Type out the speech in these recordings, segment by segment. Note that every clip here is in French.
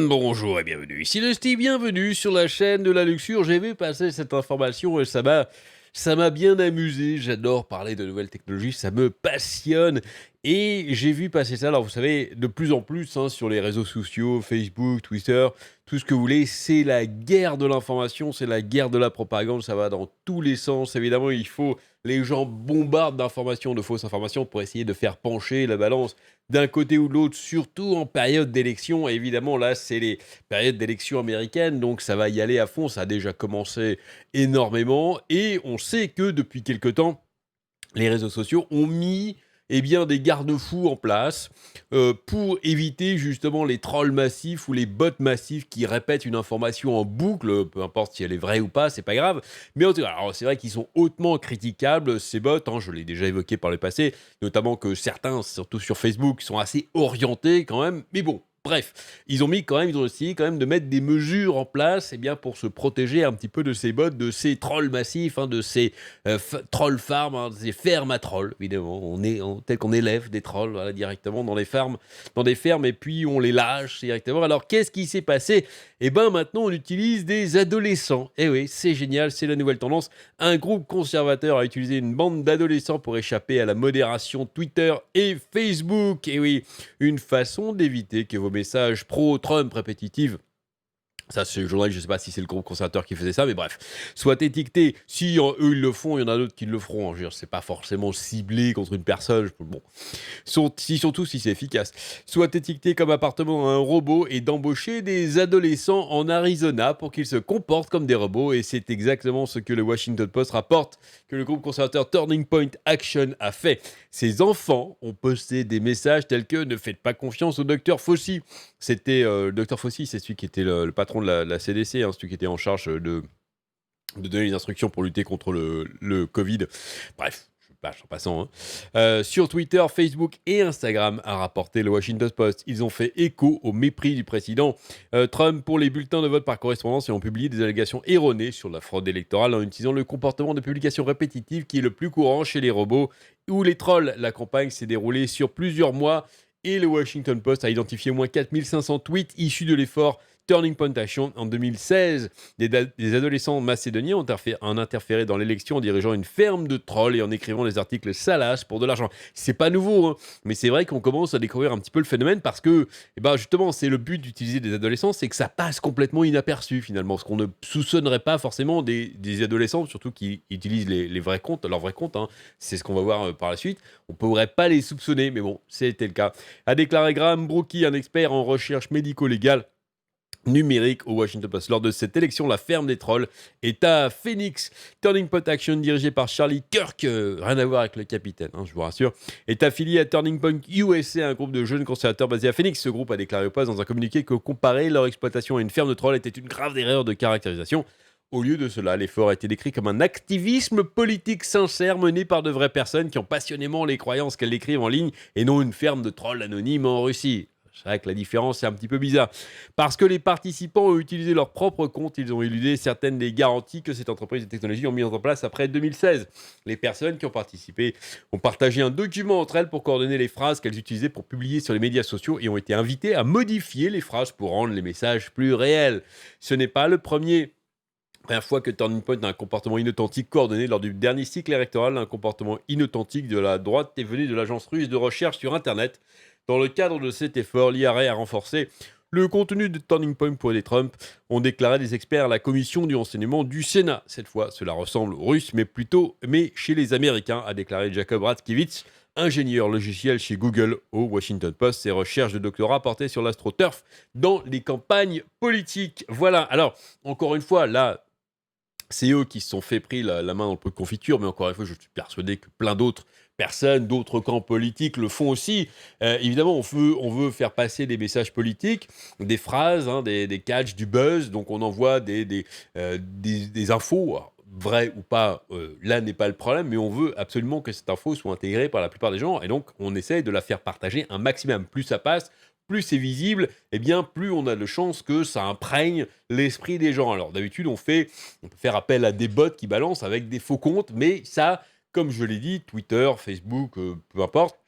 Bonjour et bienvenue. Ici le Steve, bienvenue sur la chaîne de la luxure. J'ai vu passer cette information et ça m'a bien amusé. J'adore parler de nouvelles technologies, ça me passionne. Et j'ai vu passer ça, alors vous savez, de plus en plus hein, sur les réseaux sociaux, Facebook, Twitter, tout ce que vous voulez, c'est la guerre de l'information, c'est la guerre de la propagande, ça va dans tous les sens. Évidemment, les gens bombardent d'informations, de fausses informations pour essayer de faire pencher la balance d'un côté ou de l'autre, surtout en période d'élection. Et évidemment, là, c'est les périodes d'élection américaines, donc ça va y aller à fond. Ça a déjà commencé énormément. Et on sait que depuis quelque temps, les réseaux sociaux ont mis des garde-fous en place pour éviter justement les trolls massifs ou les bots massifs qui répètent une information en boucle, peu importe si elle est vraie ou pas, c'est pas grave. Mais en tout cas, alors c'est vrai qu'ils sont hautement critiquables, ces bots, hein, je l'ai déjà évoqué par le passé, notamment que certains, surtout sur Facebook, sont assez orientés quand même, mais bon. Bref, ils ont essayé quand même de mettre des mesures en place pour se protéger un petit peu de ces bots, de ces trolls massifs, hein, de ces troll farm, hein, des fermes à trolls, évidemment. Tel qu'on élève des trolls voilà, directement dans des fermes, et puis on les lâche directement. Alors, qu'est-ce qui s'est passé? Maintenant, on utilise des adolescents. Eh oui, c'est génial, c'est la nouvelle tendance. Un groupe conservateur a utilisé une bande d'adolescents pour échapper à la modération Twitter et Facebook. Eh oui, une façon d'éviter que vos messages pro-Trump répétitifs, ça, c'est le journaliste, je ne sais pas si c'est le groupe conservateur qui faisait ça, mais bref, soit étiqueté. Si eux, ils le font, il y en a d'autres qui le feront. Je veux dire, c'est pas forcément ciblé contre une personne. Bon, surtout si c'est efficace. Soit étiqueté comme appartenant à un robot et d'embaucher des adolescents en Arizona pour qu'ils se comportent comme des robots. Et c'est exactement ce que le Washington Post rapporte que le groupe conservateur Turning Point Action a fait. Ces enfants ont posté des messages tels que « Ne faites pas confiance au docteur Fauci ». C'était le docteur Fauci, c'est celui qui était le patron de la CDC, hein, celui qui était en charge de donner les instructions pour lutter contre le Covid. Bref, je passe en passant. Hein. Sur Twitter, Facebook et Instagram, a rapporté le Washington Post. Ils ont fait écho au mépris du président Trump pour les bulletins de vote par correspondance et ont publié des allégations erronées sur la fraude électorale en utilisant le comportement de publication répétitive qui est le plus courant chez les robots ou les trolls. La campagne s'est déroulée sur plusieurs mois et le Washington Post a identifié au moins 4500 tweets issus de l'effort Turning Point Action en 2016. Des adolescents macédoniens ont interféré dans l'élection en dirigeant une ferme de trolls et en écrivant des articles salaces pour de l'argent. C'est pas nouveau, hein, mais c'est vrai qu'on commence à découvrir un petit peu le phénomène parce que, justement, c'est le but d'utiliser des adolescents, c'est que ça passe complètement inaperçu finalement, ce qu'on ne soupçonnerait pas forcément des adolescents, surtout qui utilisent les vrais comptes, leurs vrais comptes, hein. C'est ce qu'on va voir par la suite. On ne pourrait pas les soupçonner, mais bon, c'était le cas. A déclaré Graham Brookie, un expert en recherche médico-légale numérique au Washington Post. Lors de cette élection, la ferme des trolls est à Phoenix. Turning Point Action, dirigé par Charlie Kirk, rien à voir avec le capitaine, hein, je vous rassure, est affilié à Turning Point USA, un groupe de jeunes conservateurs basé à Phoenix. Ce groupe a déclaré au Post dans un communiqué que comparer leur exploitation à une ferme de trolls était une grave erreur de caractérisation. Au lieu de cela, l'effort a été décrit comme un activisme politique sincère mené par de vraies personnes qui ont passionnément les croyances qu'elles écrivent en ligne et non une ferme de trolls anonymes en Russie. C'est vrai que la différence est un petit peu bizarre. Parce que les participants ont utilisé leur propre compte, ils ont éludé certaines des garanties que cette entreprise de technologie ont mises en place après 2016. Les personnes qui ont participé ont partagé un document entre elles pour coordonner les phrases qu'elles utilisaient pour publier sur les médias sociaux et ont été invitées à modifier les phrases pour rendre les messages plus réels. Ce n'est pas le première fois que Turning Point a un comportement inauthentique coordonné. Lors du dernier cycle électoral, un comportement inauthentique de la droite est venu de l'agence russe de recherche sur Internet. Dans le cadre de cet effort, l'IRA a renforcé le contenu de Turning Point pour aider Trump, ont déclaré des experts à la commission du renseignement du Sénat. Cette fois, cela ressemble aux Russes, mais chez les Américains, a déclaré Jacob Ratkiewicz, ingénieur logiciel chez Google au Washington Post. Ses recherches de doctorat portaient sur l'astroturf dans les campagnes politiques. Voilà, alors, encore une fois, là, c'est eux qui se sont pris la main dans le pot de confiture, mais encore une fois, je suis persuadé que plein d'autres personnes, d'autres camps politiques le font aussi. Évidemment, on veut faire passer des messages politiques, des phrases, hein, des catchs, du buzz, donc on envoie des infos, alors, vraies ou pas, là n'est pas le problème, mais on veut absolument que cette info soit intégrée par la plupart des gens, et donc on essaye de la faire partager un maximum. Plus ça passe, plus c'est visible, et bien plus on a de chances que ça imprègne l'esprit des gens. Alors d'habitude, on peut faire appel à des bots qui balancent avec des faux comptes, mais ça, comme je l'ai dit, Twitter, Facebook, peu importe,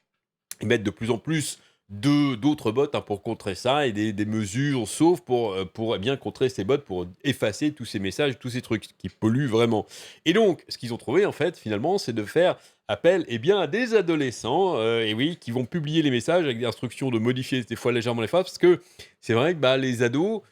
ils mettent de plus en plus d'autres bots, hein, pour contrer ça et des mesures sauf pour, eh bien, contrer ces bots, pour effacer tous ces messages, tous ces trucs qui polluent vraiment. Et donc, ce qu'ils ont trouvé, en fait, finalement, c'est de faire appel, eh bien, à des adolescents, et oui, qui vont publier les messages avec des instructions de modifier des fois légèrement les phrases, parce que c'est vrai que, bah, les ados,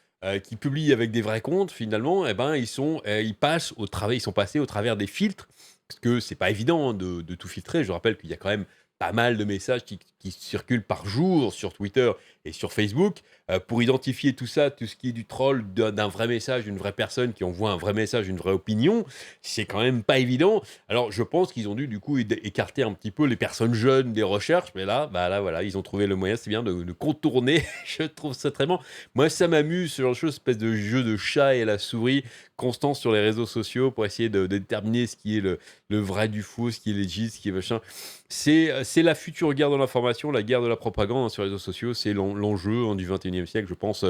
qui publient avec des vrais comptes, finalement, eh ben, ils passent au travers ils sont passés au travers des filtres, parce que c'est pas évident, hein, de tout filtrer. Je rappelle qu'il y a quand même pas mal de messages qui circulent par jour sur Twitter et sur Facebook. Pour identifier tout ça, tout ce qui est du troll, d'un vrai message, d'une vraie personne qui envoie un vrai message, une vraie opinion, c'est quand même pas évident. Alors je pense qu'ils ont dû du coup écarter un petit peu les personnes jeunes des recherches, mais là, bah là voilà, ils ont trouvé le moyen, c'est bien de contourner. Je trouve ça très bon. Moi, ça m'amuse, ce genre de chose, espèce de jeu de chat et la souris constant sur les réseaux sociaux pour essayer de déterminer ce qui est le vrai du faux, ce qui est legit, ce qui est machin. C'est la future guerre de l'information, la guerre de la propagande, hein, sur les réseaux sociaux. C'est l'enjeu, hein, du 21e siècle, je pense,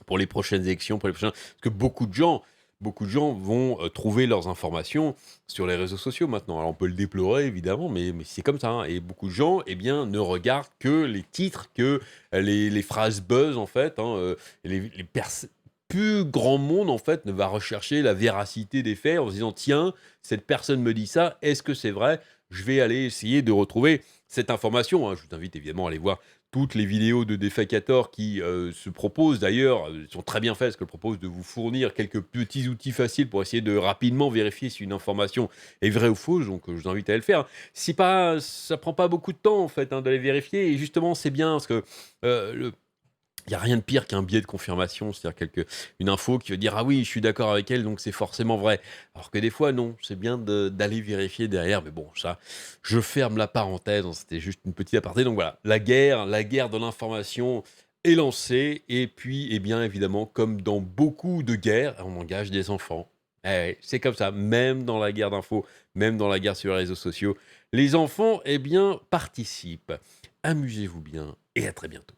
pour les prochaines élections, pour les prochains parce que beaucoup de gens vont, trouver leurs informations sur les réseaux sociaux maintenant. Alors on peut le déplorer évidemment, mais c'est comme ça, hein, et beaucoup de gens, eh bien, ne regardent que les titres, que, les phrases buzz en fait, hein, les perso plus grand monde en fait ne va rechercher la véracité des faits en se disant: «Tiens, cette personne me dit ça, est-ce que c'est vrai?» Je vais aller essayer de retrouver cette information, hein. Je vous invite évidemment à aller voir toutes les vidéos de défacateurs qui, se proposent d'ailleurs, sont très bien faites, parce qu'elles proposent de vous fournir quelques petits outils faciles pour essayer de rapidement vérifier si une information est vraie ou fausse, donc je vous invite à le faire. Si pas ça prend pas beaucoup de temps en fait, hein, d'aller vérifier, et justement c'est bien parce que, le il y a rien de pire qu'un biais de confirmation, c'est-à-dire une info qui veut dire: «Ah oui, je suis d'accord avec elle, donc c'est forcément vrai». Alors que des fois non, c'est bien d'aller vérifier derrière, mais bon ça, je ferme la parenthèse, hein, c'était juste une petite aparté. Donc voilà, la guerre de l'information est lancée, et puis, eh bien, évidemment, comme dans beaucoup de guerres, on engage des enfants. Eh ouais, c'est comme ça, même dans la guerre d'infos, même dans la guerre sur les réseaux sociaux, les enfants, eh bien, participent. Amusez-vous bien et à très bientôt.